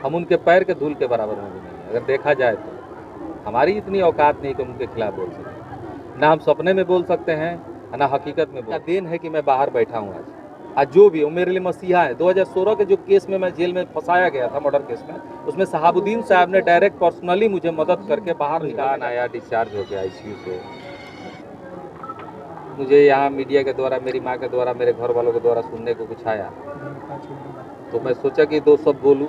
हम उनके पैर के धूल के बराबर में भी नहीं है। अगर देखा जाए तो हमारी इतनी औकात नहीं कि हम उनके खिलाफ बोल सकें। ना हम सपने में बोल सकते हैं, ना हकीकत में बोल। देन है कि मैं बाहर बैठा हूँ आज जो भी हो मेरे लिए मसीहा है। 2016 के जो केस में मैं जेल में फंसाया गया था, मर्डर केस में, उसमें शहाबुद्दीन साहब ने डायरेक्ट पर्सनली मुझे मदद करके बाहर निकाला आया, डिस्चार्ज हो गया आईसीयू से। मुझे यहाँ मीडिया के द्वारा, मेरी माँ के द्वारा, मेरे घर वालों के द्वारा सुनने को कुछ आया, तो मैं सोचा कि दो शब्द बोलूँ।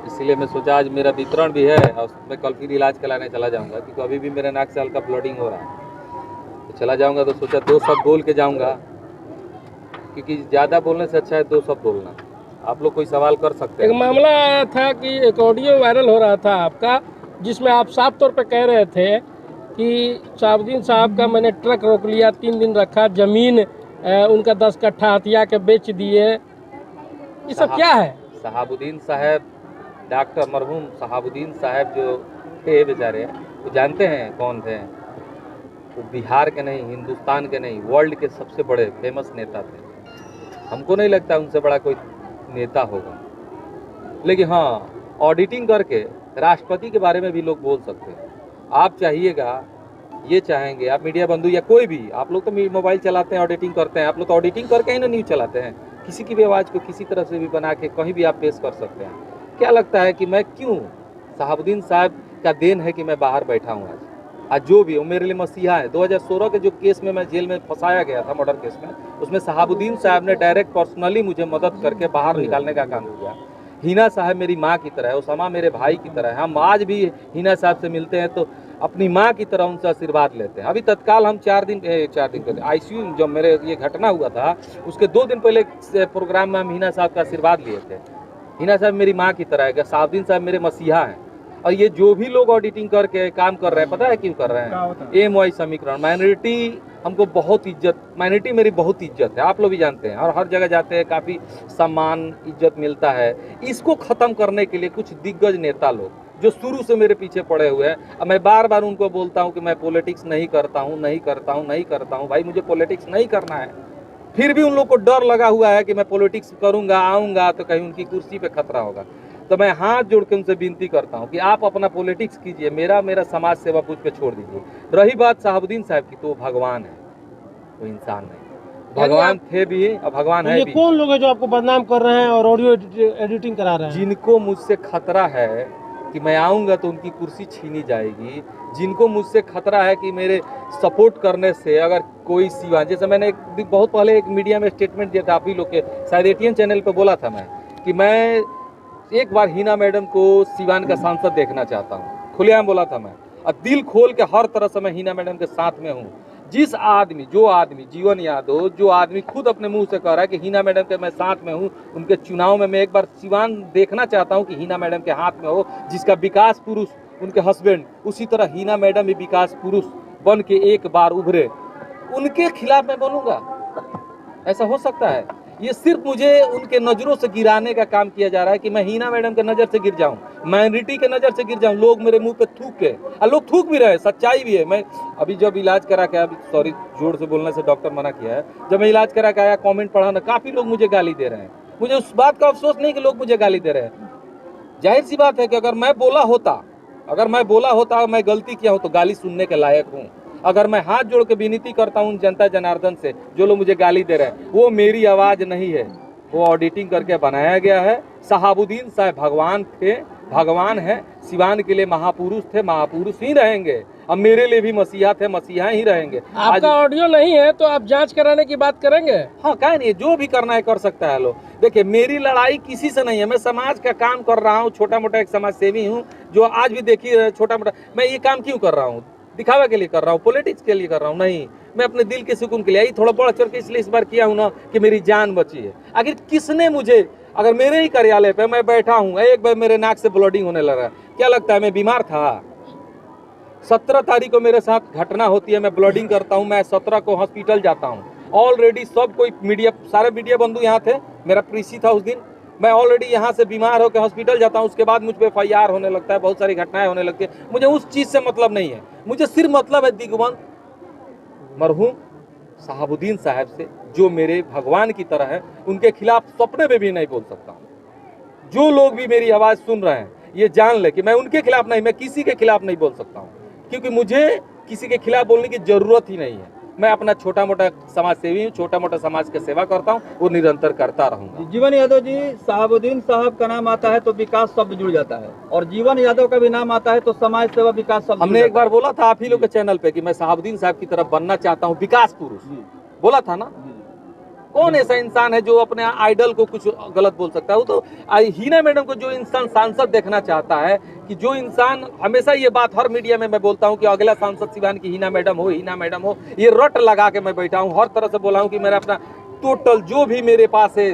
इसीलिए मैं सोचा आज मेरा वितरण भी है और मैं कल फिर इलाज कराने चला जाऊँगा, क्योंकि अभी भी मेरे नाक से हल्का ब्लडिंग हो रहा है। तो चला जाऊँगा तो सोचा दो शब्द बोल के जाऊँगा, क्योंकि ज़्यादा बोलने से अच्छा है दो शब्द बोलना। आप लोग कोई सवाल कर सकते हैं। एक मामला आया था कि एक ऑडियो वायरल हो रहा था आपका, जिसमें आप साफ तौर पे कह रहे थे कि शहाबुद्दीन साहब का मैंने ट्रक रोक लिया, 3 दिन रखा, जमीन उनका 10 कट्ठा हथिया के बेच दिए। ये सब क्या है? शहाबुद्दीन साहब, डॉक्टर मरहूम शहाबुद्दीन साहब जो थे बेचारे, वो जानते हैं कौन थे? वो बिहार के नहीं, हिंदुस्तान के नहीं, वर्ल्ड के सबसे बड़े फेमस नेता थे। हमको नहीं लगता उनसे बड़ा कोई नेता होगा, लेकिन हाँ, ऑडिटिंग करके राष्ट्रपति के बारे में भी लोग बोल सकते हैं। आप चाहिएगा, ये चाहेंगे, आप मीडिया बंधु या कोई भी, आप लोग तो मोबाइल चलाते हैं, ऑडिटिंग करते हैं, आप लोग तो ऑडिटिंग करके ही ना न्यूज़ चलाते हैं। किसी की भी आवाज़ को किसी तरह से भी बना के कहीं भी आप पेश कर सकते हैं। क्या लगता है कि मैं क्यों, शहाबुद्दीन साहब का देन है कि मैं बाहर बैठा हूँ आज जो भी हो मेरे लिए मसीहा है। 2016 के जो केस में मैं जेल में फंसाया गया था, मर्डर केस में, उसमें शहाबुद्दीन साहब ने डायरेक्ट पर्सनली मुझे मदद करके बाहर निकालने का काम किया। हिना साहब मेरी माँ की तरह है, उसामा मेरे भाई की तरह है। हम आज भी हिना साहब से मिलते हैं तो अपनी माँ की तरह उनसे आशीर्वाद लेते हैं। अभी तत्काल हम 4 दिन आईसीयू, जब मेरे ये घटना हुआ था उसके 2 दिन पहले प्रोग्राम में हम हिना साहब का आशीर्वाद लिए थे। हिना साहब मेरी माँ की तरह है, शहाबुद्दीन साहब मेरे मसीहा हैं। और ये जो भी लोग ऑडिटिंग करके काम कर रहे हैं, पता है क्यों कर रहे हैं? एमवाई समीकरण, माइनॉरिटी हमको बहुत इज्जत, माइनॉरिटी मेरी बहुत इज्जत है, आप लोग भी जानते हैं, और हर जगह जाते हैं काफ़ी सम्मान इज्जत मिलता है। इसको ख़त्म करने के लिए कुछ दिग्गज नेता लोग जो शुरू से मेरे पीछे पड़े हुए हैं, अब मैं बार बार उनको बोलता हूँ कि मैं पॉलिटिक्स नहीं करता हूँ, नहीं करता हूँ, नहीं करता हूँ। भाई मुझे पॉलिटिक्स नहीं करना है, फिर भी उन लोग को डर लगा हुआ है कि मैं पॉलिटिक्स करूँगा, आऊँगा तो कहीं उनकी कुर्सी पे खतरा होगा। तो मैं हाथ जोड़ के उनसे विनती करता हूं कि आप अपना पॉलिटिक्स कीजिए, मेरा समाज सेवा पूछ पे छोड़ दीजिए। रही बात शहाबुद्दीन साहब की, तो वो भगवान है, वो इंसान नहीं। भगवान थे भी और भगवान है भी। कौन लोग हैं जो आपको बदनाम कर रहे हैं और ऑडियो एडिटिंग करा रहे हैं? जिनको मुझसे खतरा है कि मैं आऊँगा तो उनकी कुर्सी छीनी जाएगी, जिनको मुझसे खतरा है कि मेरे सपोर्ट करने से अगर कोई सिवा, जैसे मैंने बहुत पहले एक मीडिया में स्टेटमेंट दिया था, आप ही लोग के शायद एटीएन चैनल पर बोला था मैं कि मैं एक बार हिना मैडम को सिवान का सांसद देखना चाहता हूँ, खुलेआम बोला था मैं, और दिल खोल के हर तरह से मैं हिना मैडम के साथ में हूँ। जिस आदमी, जो आदमी, जीवन यादव, जो आदमी खुद अपने मुंह से कह रहा है कि हिना मैडम के मैं साथ में हूँ, उनके चुनाव में मैं एक बार सिवान देखना चाहता हूँ कि हिना मैडम के हाथ में हो, जिसका विकास पुरुष उनके हस्बैंड, उसी तरह हिना मैडम भी विकास पुरुष बन के एक बार उभरे, उनके खिलाफ मैं बोलूँगा। ऐसा हो सकता है? ये सिर्फ मुझे उनके नज़रों से गिराने का काम किया जा रहा है कि मैं हिना मैडम के नज़र से गिर जाऊं, माइनॉरिटी के नज़र से गिर जाऊं, लोग मेरे मुंह पे थूक के, और लोग थूक भी रहे, सच्चाई भी है। मैं अभी जब इलाज करा के, अभी सॉरी जोर से बोलने से डॉक्टर मना किया है, जब मैं इलाज करा के आया, कॉमेंट पढ़ा ना, काफ़ी लोग मुझे गाली दे रहे हैं। मुझे उस बात का अफसोस नहीं कि लोग मुझे गाली दे रहे हैं। जाहिर सी बात है कि अगर मैं बोला होता, मैं गलती किया हूँ तो गाली सुनने के लायक हूँ। अगर मैं हाथ जोड़ के विनती करता हूँ जनता जनार्दन से, जो लोग मुझे गाली दे रहे हैं, वो मेरी आवाज़ नहीं है, वो ऑडिटिंग करके बनाया गया है। शहाबुद्दीन साहब भगवान थे, भगवान है, सिवान के लिए महापुरुष थे, महापुरुष ही रहेंगे, अब मेरे लिए भी मसीहा थे, मसीहा ही रहेंगे। आपका ऑडियो नहीं है तो आप जांच कराने की बात करेंगे? हाँ, क्या नहीं, जो भी करना है कर सकता है लोग। देखिए, मेरी लड़ाई किसी से नहीं है, मैं समाज का काम कर रहा हूँ, छोटा मोटा एक समाज सेवी हूँ, जो आज भी देखिए छोटा मोटा, मैं ये काम क्यों कर रहा हूँ? दिखावे के लिए कर रहा हूँ, पॉलिटिक्स के लिए कर रहा हूँ? नहीं, मैं अपने दिल के सुकून के लिए थोड़ा बढ़ चढ़ के इसलिए इस बार किया हूँ ना कि मेरी जान बची है। आखिर किसने मुझे, अगर मेरे ही कार्यालय पे मैं बैठा हूँ, एक बार मेरे नाक से ब्लीडिंग होने लगा, क्या लगता है मैं बीमार था? 17 तारीख को मेरे साथ घटना होती है, मैं ब्लीडिंग करता हूँ, मैं 17 को हॉस्पिटल जाता हूँ। ऑलरेडी सब कोई मीडिया, सारे मीडिया बंधु यहाँ थे, मेरा प्रीसी था उस दिन, मैं ऑलरेडी यहाँ से बीमार होकर हॉस्पिटल जाता हूँ। उसके बाद मुझ पर FIR होने लगता है, बहुत सारी घटनाएं होने लगती है। मुझे उस चीज़ से मतलब नहीं है, मुझे सिर्फ मतलब है दिग्वंत मरहूम शहाबुद्दीन साहब से, जो मेरे भगवान की तरह है। उनके खिलाफ सपने में भी नहीं बोल सकता हूँ। जो लोग भी मेरी आवाज़ सुन रहे हैं ये जान ले कि मैं उनके खिलाफ नहीं, मैं किसी के खिलाफ नहीं बोल सकता हूँ, क्योंकि मुझे किसी के खिलाफ बोलने की ज़रूरत ही नहीं है। मैं अपना छोटा मोटा समाज सेवी हूँ, छोटा मोटा समाज की सेवा करता हूँ, वो निरंतर करता रहूँगा। जीवन यादव जी, शहाबुद्दीन साहब का नाम आता है तो विकास शब्द जुड़ जाता है, और जीवन यादव का भी नाम आता है तो समाज सेवा विकास शब्द। हमने एक बार बोला था आप ही लोग के चैनल पे कि मैं शहाबुद्दीन साहब की तरफ बनना चाहता हूँ, विकास पुरुष बोला था ना। कौन ऐसा इंसान है जो अपने आइडल को कुछ गलत बोल सकता है? वो तो हीना मैडम को जो इंसान सांसद देखना चाहता है, कि जो इंसान हमेशा ये बात हर मीडिया में मैं बोलता हूँ कि अगला सांसद सिवान की हीना मैडम हो, हीना मैडम हो, ये रट लगा के मैं बैठा हूँ, हर तरह से बोला हूँ कि मेरा अपना टोटल जो भी मेरे पास है,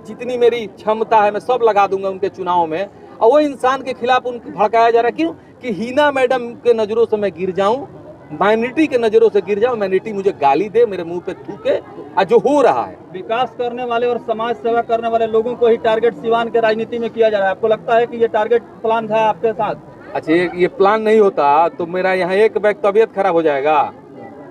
जितनी मेरी क्षमता है, मैं सब लगा दूंगा उनके चुनाव में। और वो इंसान के खिलाफ उनको भड़काया जा रहा है, क्यों? कि हीना मैडम के नजरों से मैं गिर जाऊं, माइनॉरिटी के नजरों से गिर जाऊं, माइनॉरिटी मुझे गाली दे, मेरे मुंह पे थूके, और जो हो रहा है। विकास करने वाले और समाज सेवा करने वाले लोगों को ही टारगेट सिवान के राजनीति में किया जा रहा है। आपको लगता है कि ये टारगेट प्लान था आपके साथ? अच्छा, ये प्लान नहीं होता तो मेरा यहाँ एक बैग तबीयत खराब हो जाएगा,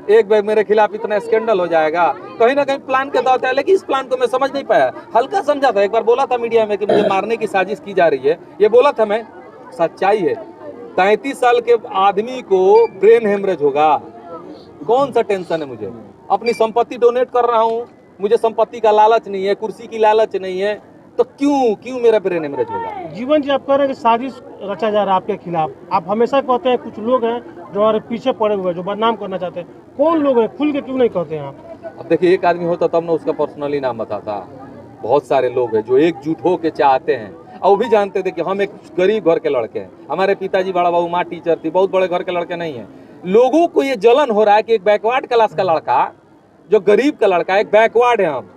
एक बैग मेरे खिलाफ इतना स्कैंडल हो जाएगा। कहीं ना कहीं प्लान के तहत है, लेकिन इस प्लान को मैं समझ नहीं पाया। हल्का समझा था, एक बार बोला था मीडिया में कि मुझे मारने की साजिश की जा रही है, ये बोला था मैं। सच्चाई है 33 साल के आदमी को ब्रेन हेमरेज होगा, कौन सा टेंशन है मुझे? अपनी संपत्ति डोनेट कर रहा हूँ, मुझे संपत्ति का लालच नहीं है, कुर्सी की लालच नहीं है, तो क्यों मेरा ब्रेन हेमरेज होगा? जीवन जी, आप कह रहे हैं कि साजिश रचा जा रहा है आपके खिलाफ। आप हमेशा कहते हैं कुछ लोग हैं जो हमारे पीछे पड़े हुए हैं, जो बदनाम करना चाहते हैं। कौन लोग हैं, खुल के क्यों नहीं कहते हैं आप? अब देखिए, एक आदमी होता तब ना उसका पर्सनली नाम बताता। बहुत सारे लोग हैं जो एकजुट हो के चाहते हैं, और वो भी जानते थे कि हम एक गरीब घर के लड़के हैं, हमारे पिताजी बड़ा बाबू माँ टीचर थी, बहुत बड़े घर के लड़के नहीं हैं। लोगों को ये जलन हो रहा है कि एक बैकवर्ड क्लास का लड़का, जो गरीब का लड़का, एक बैकवर्ड है हम,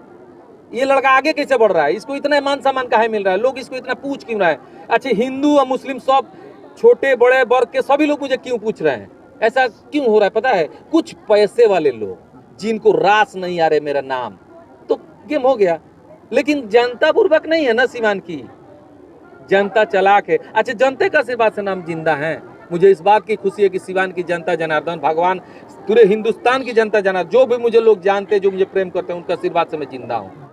ये लड़का आगे कैसे बढ़ रहा है? इसको इतना मान सम्मान काहे मिल रहा है? लोग इसको इतना पूछ क्यों रहे हैं? अच्छा, हिंदू और मुस्लिम सब, छोटे बड़े वर्ग के सभी लोग मुझे क्यों पूछ रहे हैं? ऐसा क्यों हो रहा है पता है? कुछ पैसे वाले लोग, जिनको रास नहीं आ रहे मेरा नाम, तो गेम हो गया। लेकिन जनता पूर्वक नहीं है ना सिवान की, जनता चालाक है। अच्छा, जनता का आशीर्वाद से नाम जिंदा है। मुझे इस बात की खुशी है कि सिवान की जनता जनार्दन, भगवान, पूरे हिंदुस्तान की जनता जनार्दन, जो भी मुझे लोग जानते हैं, जो मुझे प्रेम करते हैं, उनका आशीर्वाद से मैं जिंदा हूँ।